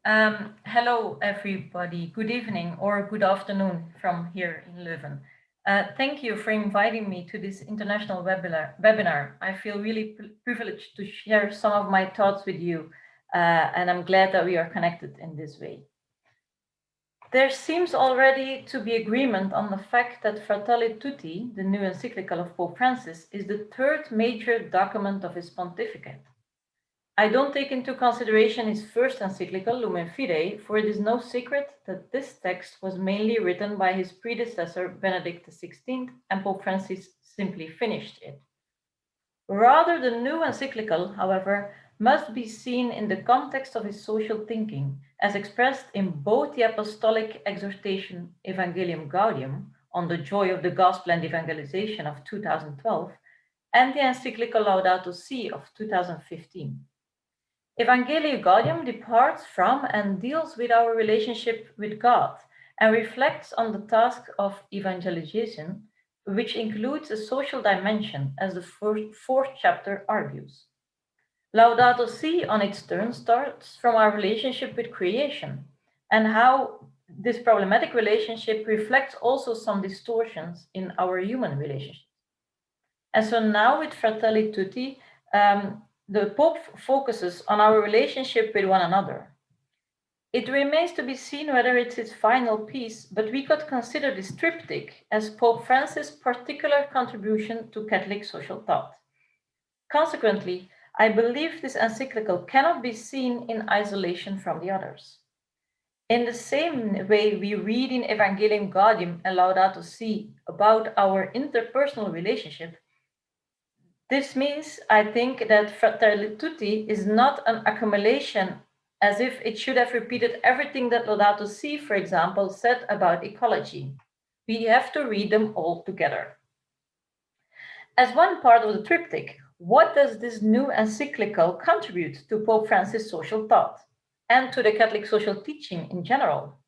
Hello, everybody. Good evening or good afternoon from here in Leuven. Thank you for inviting me to this international webinar. I feel really privileged to share some of my thoughts with you, and I'm glad that we are connected in this way. There seems already to be agreement on the fact that Fratelli Tutti, the new encyclical of Pope Francis, is the third major document of his pontificate. I don't take into consideration his first encyclical, Lumen Fidei, for it is no secret that this text was mainly written by his predecessor, Benedict XVI, and Pope Francis simply finished it. Rather, the new encyclical, however, must be seen in the context of his social thinking, as expressed in both the apostolic exhortation Evangelium Gaudium on the joy of the gospel and evangelization of 2012, and the encyclical Laudato Si of 2015. Evangelium Gaudium departs from and deals with our relationship with God and reflects on the task of evangelization, which includes a social dimension, as the fourth chapter argues. Laudato Si, on its turn, starts from our relationship with creation and how this problematic relationship reflects also some distortions in our human relationships. And so now with Fratelli Tutti, the Pope focuses on our relationship with one another. It remains to be seen whether it's his final piece, but we could consider this triptych as Pope Francis' particular contribution to Catholic social thought. Consequently, I believe this encyclical cannot be seen in isolation from the others. In the same way we read in Evangelium Gaudium and Laudato Si about our interpersonal relationship, this means, I think, that Fratelli Tutti is not an accumulation as if it should have repeated everything that Laudato Si, for example, said about ecology. We have to read them all together. As one part of the triptych, what does this new encyclical contribute to Pope Francis' social thought and to the Catholic social teaching in general?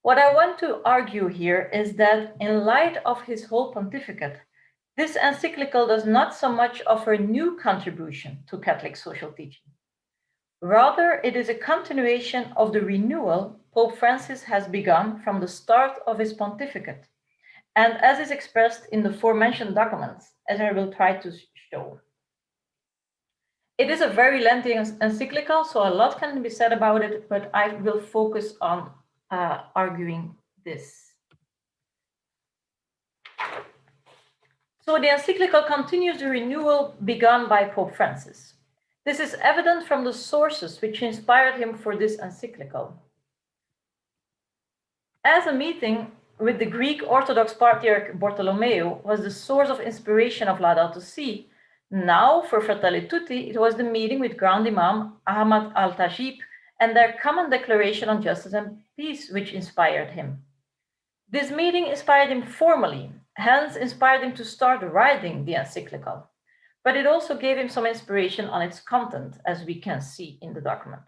What I want to argue here is that in light of his whole pontificate, this encyclical does not so much offer a new contribution to Catholic social teaching. Rather, it is a continuation of the renewal Pope Francis has begun from the start of his pontificate, and as is expressed in the aforementioned documents, as I will try to show. It is a very lengthy encyclical, so a lot can be said about it, but I will focus on arguing this. So the encyclical continues the renewal begun by Pope Francis. This is evident from the sources which inspired him for this encyclical. As a meeting with the Greek Orthodox Patriarch Bartholomew was the source of inspiration of Laudato Si, now for Fratelli Tutti, it was the meeting with Grand Imam Ahmad al-Tajib and their common declaration on justice and peace which inspired him. This meeting inspired him formally, hence inspired him to start writing the encyclical, but it also gave him some inspiration on its content, as we can see in the document.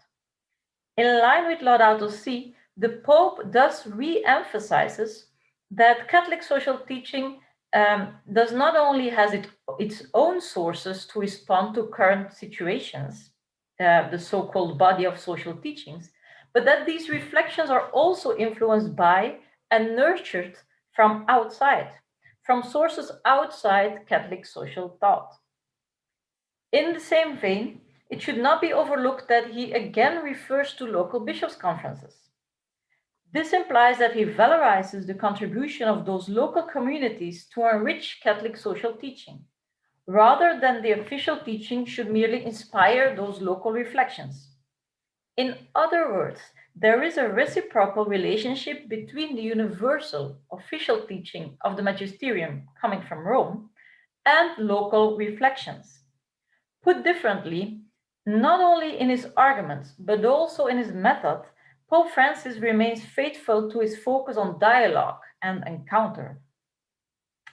In line with Laudato Si, the Pope thus re-emphasizes that Catholic social teaching does not only has its own sources to respond to current situations, the so-called body of social teachings, but that these reflections are also influenced by and nurtured from outside, from sources outside Catholic social thought. In the same vein, it should not be overlooked that he again refers to local bishops' conferences. This implies that he valorizes the contribution of those local communities to enrich Catholic social teaching, rather than the official teaching should merely inspire those local reflections. In other words, there is a reciprocal relationship between the universal official teaching of the magisterium coming from Rome and local reflections. Put differently, not only in his arguments, but also in his method, Pope Francis remains faithful to his focus on dialogue and encounter.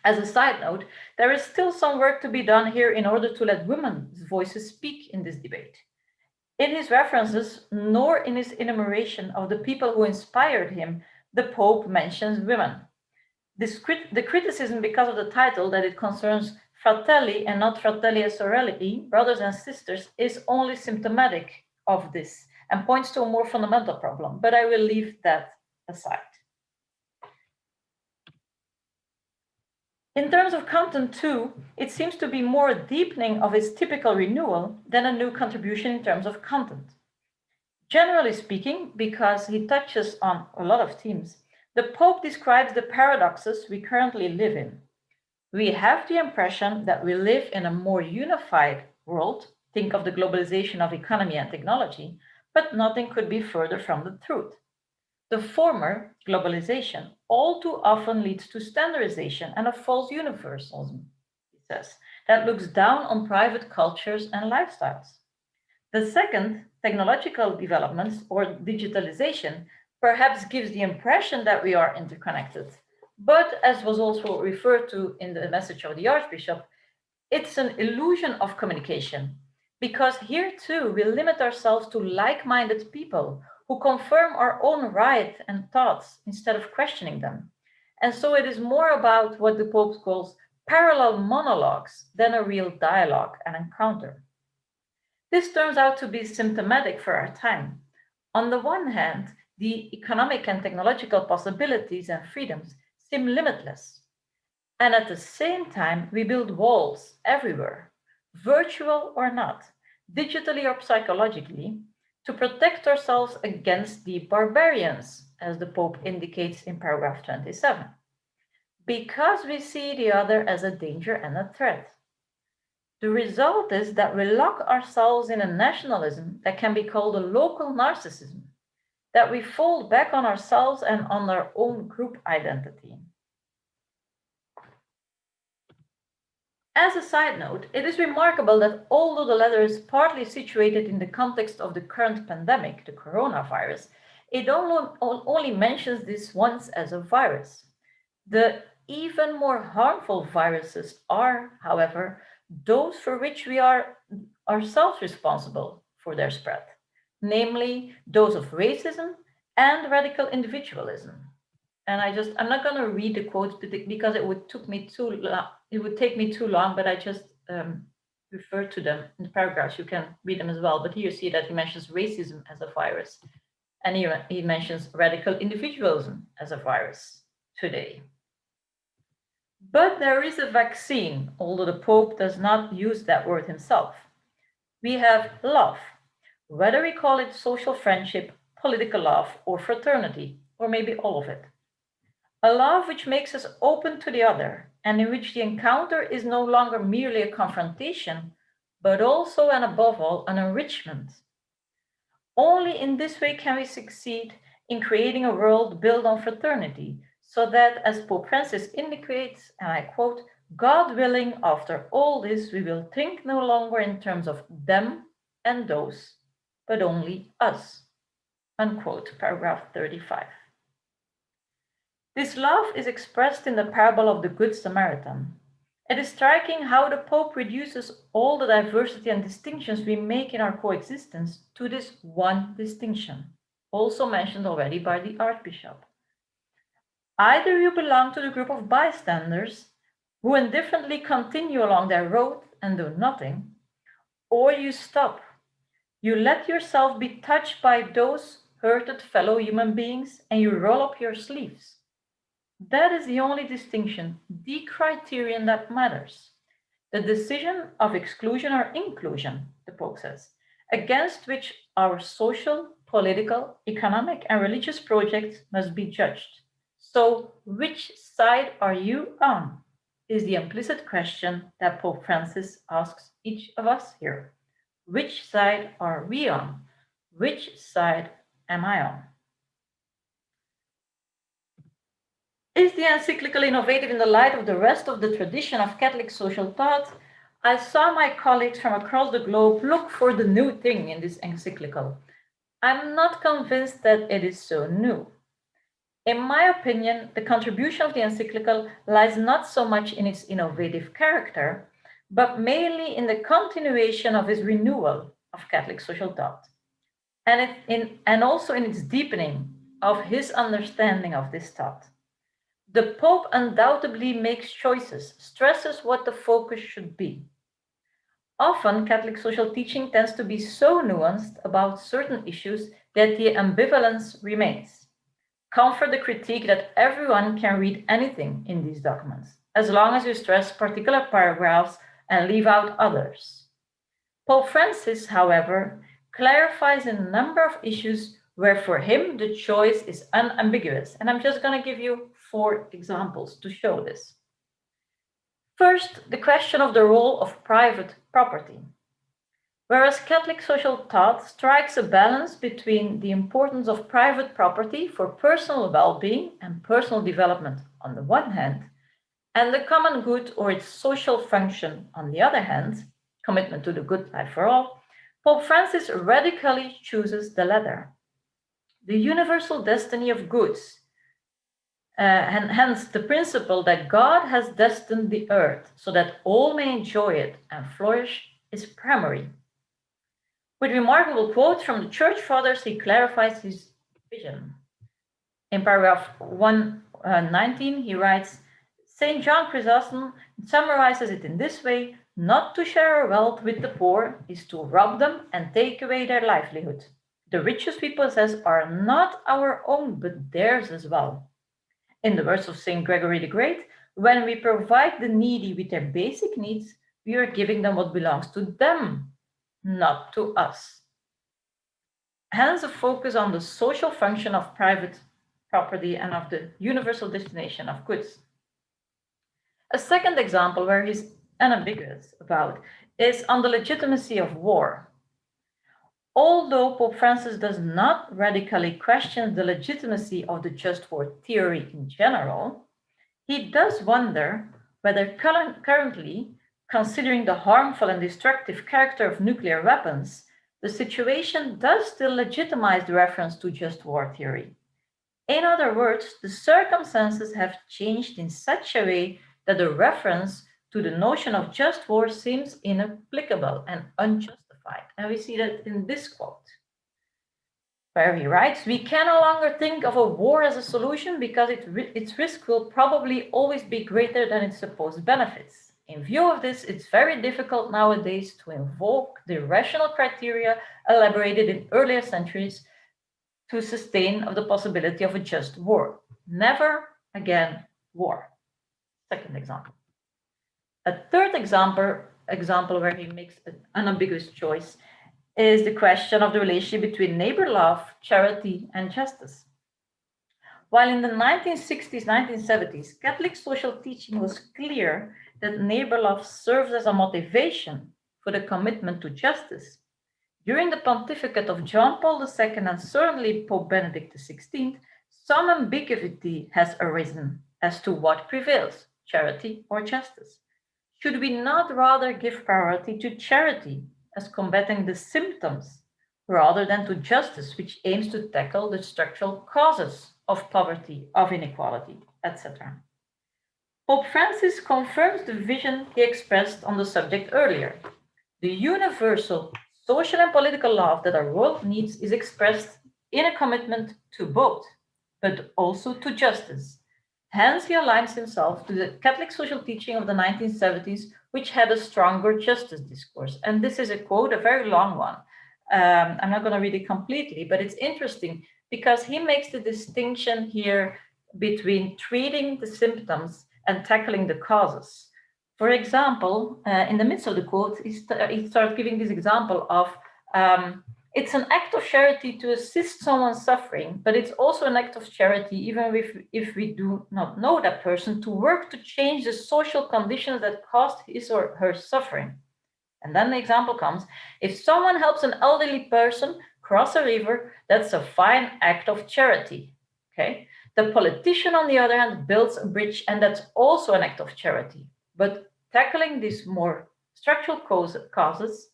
As a side note, there is still some work to be done here in order to let women's voices speak in this debate. In his references, nor in his enumeration of the people who inspired him, the Pope mentions women. The criticism because of the title that it concerns fratelli and not fratelli e sorelle, brothers and sisters, is only symptomatic of this, and points to a more fundamental problem, but I will leave that aside. In terms of content too, it seems to be more a deepening of its typical renewal than a new contribution in terms of content. Generally speaking, because he touches on a lot of themes, the Pope describes the paradoxes we currently live in. We have the impression that we live in a more unified world, think of the globalization of economy and technology, but nothing could be further from the truth. The former, globalization, all too often leads to standardization and a false universalism, he says, that looks down on private cultures and lifestyles. The second, technological developments or digitalization, perhaps gives the impression that we are interconnected. But as was also referred to in the message of the Archbishop, it's an illusion of communication, because here too we limit ourselves to like-minded people who confirm our own right and thoughts instead of questioning them. And so it is more about what the Pope calls parallel monologues than a real dialogue and encounter. This turns out to be symptomatic for our time. On the one hand, the economic and technological possibilities and freedoms seem limitless. And at the same time, we build walls everywhere, virtual or not, digitally or psychologically, to protect ourselves against the barbarians, as the Pope indicates in paragraph 27, because we see the other as a danger and a threat. The result is that we lock ourselves in a nationalism that can be called a local narcissism, that we fold back on ourselves and on our own group identity. As a side note, it is remarkable that although the letter is partly situated in the context of the current pandemic, the coronavirus, it only mentions this once as a virus. The even more harmful viruses are, however, those for which we are ourselves responsible for their spread, namely those of racism and radical individualism. And I'm not going to read the quotes because it would take me too long, but I just refer to them in the paragraphs. You can read them as well. But here you see that he mentions racism as a virus, and he mentions radical individualism as a virus today. But there is a vaccine, although the Pope does not use that word himself. We have love, whether we call it social friendship, political love, or fraternity, or maybe all of it. A love which makes us open to the other, and in which the encounter is no longer merely a confrontation, but also and above all an enrichment. Only in this way can we succeed in creating a world built on fraternity, so that, as Pope Francis indicates, and I quote, God willing, after all this, we will think no longer in terms of them and those, but only us. Unquote, paragraph 35. This love is expressed in the parable of the Good Samaritan. It is striking how the Pope reduces all the diversity and distinctions we make in our coexistence to this one distinction, also mentioned already by the Archbishop. Either you belong to the group of bystanders who indifferently continue along their road and do nothing, or you stop. You let yourself be touched by those hurted fellow human beings and you roll up your sleeves. That is the only distinction, the criterion that matters. The decision of exclusion or inclusion, the Pope says, against which our social, political, economic, and religious projects must be judged. So, which side are you on? Is the implicit question that Pope Francis asks each of us here. Which side are we on? Which side am I on? Is the encyclical innovative in the light of the rest of the tradition of Catholic social thought? I saw my colleagues from across the globe look for the new thing in this encyclical. I'm not convinced that it is so new. In my opinion, the contribution of the encyclical lies not so much in its innovative character, but mainly in the continuation of his renewal of Catholic social thought, and also in its deepening of his understanding of this thought. The Pope undoubtedly makes choices, stresses what the focus should be. Often, Catholic social teaching tends to be so nuanced about certain issues that the ambivalence remains. Comfort the critique that everyone can read anything in these documents, as long as you stress particular paragraphs and leave out others. Pope Francis, however, clarifies a number of issues where for him the choice is unambiguous. And I'm just going to give you 4 examples to show this. First, the question of the role of private property. Whereas Catholic social thought strikes a balance between the importance of private property for personal well-being and personal development on the one hand, and the common good or its social function on the other hand, commitment to the good life for all, Pope Francis radically chooses the latter. The universal destiny of goods, and hence the principle that God has destined the earth so that all may enjoy it and flourish, is primary. With remarkable quotes from the Church Fathers, he clarifies his vision. In paragraph 119, he writes, St. John Chrysostom summarizes it in this way: not to share our wealth with the poor is to rob them and take away their livelihood. The riches we possess are not our own, but theirs as well. In the words of St. Gregory the Great, when we provide the needy with their basic needs, we are giving them what belongs to them, not to us. Hence, a focus on the social function of private property and of the universal destination of goods. A second example where he's unambiguous about is on the legitimacy of war. Although Pope Francis does not radically question the legitimacy of the just war theory in general, he does wonder whether currently, considering the harmful and destructive character of nuclear weapons, the situation does still legitimize the reference to just war theory. In other words, the circumstances have changed in such a way that the reference to the notion of just war seems inapplicable and unjustified. And we see that in this quote, where he writes, we can no longer think of a war as a solution because its risk will probably always be greater than its supposed benefits. In view of this, it's very difficult nowadays to invoke the rational criteria elaborated in earlier centuries to sustain of the possibility of a just war. Never again war. Second example. A third example where he makes an unambiguous choice is the question of the relationship between neighbor love, charity, and justice. While in the 1960s, 1970s, Catholic social teaching was clear that neighbor love serves as a motivation for the commitment to justice, during the pontificate of John Paul II and certainly Pope Benedict XVI, some ambiguity has arisen as to what prevails, charity or justice. Should we not rather give priority to charity as combating the symptoms rather than to justice, which aims to tackle the structural causes of poverty, of inequality, etc.? Pope Francis confirms the vision he expressed on the subject earlier. The universal social and political love that our world needs is expressed in a commitment to both, but also to justice. Hence, he aligns himself to the Catholic social teaching of the 1970s, which had a stronger justice discourse. And this is a quote, a very long one. I'm not going to read it completely, but it's interesting because he makes the distinction here between treating the symptoms and tackling the causes. For example, in the midst of the quote, he starts giving this example of it's an act of charity to assist someone suffering, but it's also an act of charity, even if we do not know that person, to work to change the social conditions that caused his or her suffering. And then the example comes, if someone helps an elderly person cross a river, that's a fine act of charity. Okay. The politician, on the other hand, builds a bridge, and that's also an act of charity. But tackling these more structural causes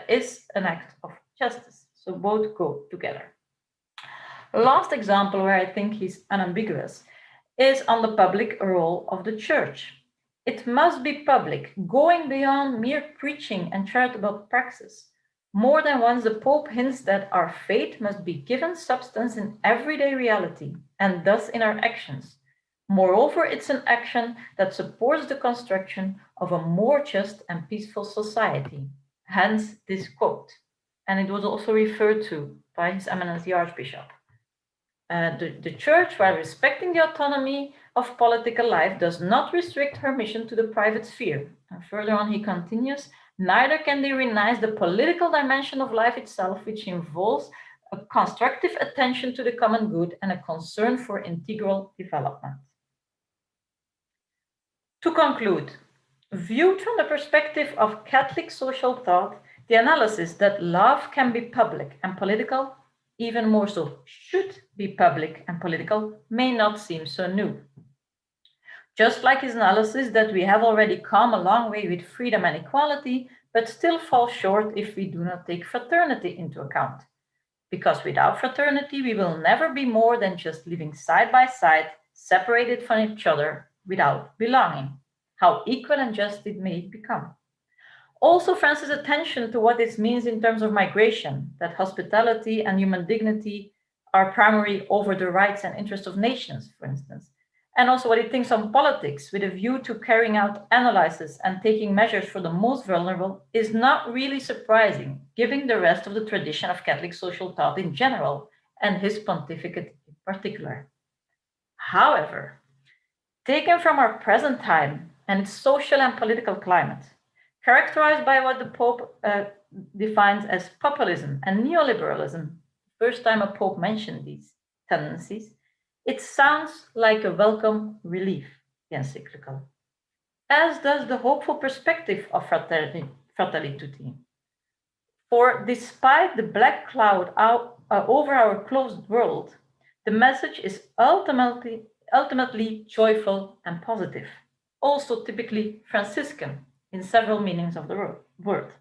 is an act of justice. So both go together. Last example where I think he's unambiguous is on the public role of the church. It must be public, going beyond mere preaching and charitable praxis. More than once, the Pope hints that our faith must be given substance in everyday reality, and thus in our actions. Moreover, it's an action that supports the construction of a more just and peaceful society. Hence this quote. And it was also referred to by His Eminence the Archbishop. The Church, while respecting the autonomy of political life, does not restrict her mission to the private sphere. And further on, he continues, neither can they renounce the political dimension of life itself, which involves a constructive attention to the common good and a concern for integral development. To conclude, viewed from the perspective of Catholic social thought, the analysis that love can be public and political, even more so should be public and political, may not seem so new. Just like his analysis that we have already come a long way with freedom and equality, but still fall short if we do not take fraternity into account. Because without fraternity, we will never be more than just living side by side, separated from each other, without belonging, how equal and just it may become. Also, Francis' attention to what this means in terms of migration, that hospitality and human dignity are primary over the rights and interests of nations, for instance. And also what he thinks on politics with a view to carrying out analysis and taking measures for the most vulnerable is not really surprising, given the rest of the tradition of Catholic social thought in general and his pontificate in particular. However, taken from our present time and its social and political climate, characterized by what the Pope defines as populism and neoliberalism, first time a Pope mentioned these tendencies, it sounds like a welcome relief, the Encyclical, as does the hopeful perspective of Fratelli Tutti. For despite the black cloud over our closed world, the message is ultimately joyful and positive, also typically Franciscan in several meanings of the word.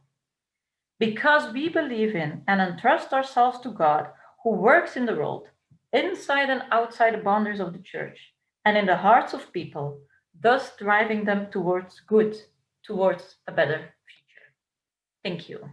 Because we believe in and entrust ourselves to God who works in the world, inside and outside the boundaries of the Church, and in the hearts of people, thus driving them towards good, towards a better future. Thank you.